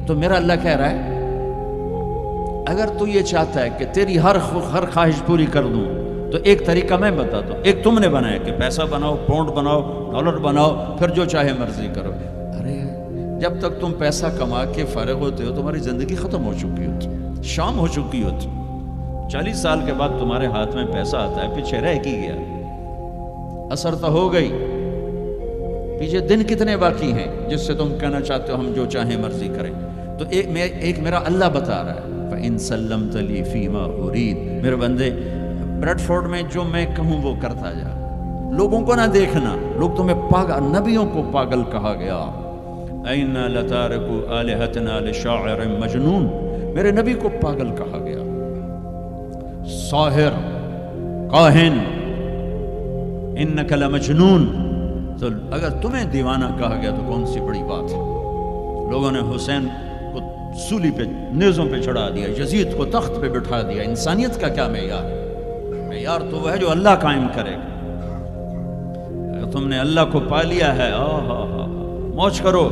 تو میرا اللہ کہہ رہا ہے اگر تو یہ چاہتا ہے کہ تیری ہر خواہش پوری کر دوں تو ایک طریقہ میں بتاتا ہوں. ایک تم نے بنایا کہ پیسہ بناؤ، پاؤنڈ بناؤ، ڈالر بناؤ، پھر جو چاہے مرضی کرو. ارے جب تک تم پیسہ کما کے فارغ ہوتے ہو تمہاری زندگی ختم ہو چکی ہوتی، شام ہو چکی ہوتی. 40 سال کے بعد تمہارے ہاتھ میں پیسہ آتا ہے، پیچھے رہ کی گیا، اثر تو ہو گئی. پیچھے دن کتنے باقی ہیں جس سے تم کہنا چاہتے ہو ہم جو چاہیں مرضی کریں. تو ایک میرا اللہ بتا رہا ہے فَإِن سَلَّمْتَ لِي فِي مَا أُرِيدُ، میرے بندے بریڈ فورڈ میں جو میں کہوں وہ کرتا جا. لوگوں کو نہ دیکھنا، لوگ تمہیں پاگل، نبیوں کو پاگل کہا گیا. اَإِنَّا لَتَارِكُو آلِهَتِنَا لِشَاعِرٍ مَجْنُونٍ، میرے نبی کو پاگل کہا گیا، ساحر، کاہن، اِنَّكَ لَمَجْنُونَ. تو اگر تمہیں دیوانہ کہا گیا تو کون سی بڑی بات ہے. لوگوں نے حسین کو سولی پہ، نیزوں پہ چڑھا دیا، یزید کو تخت پہ بٹھا دیا. انسانیت کا کیا معیار ہے؟ معیار تو وہ ہے جو اللہ قائم کرے گا. اگر تم نے اللہ کو پا لیا ہے موج کرو.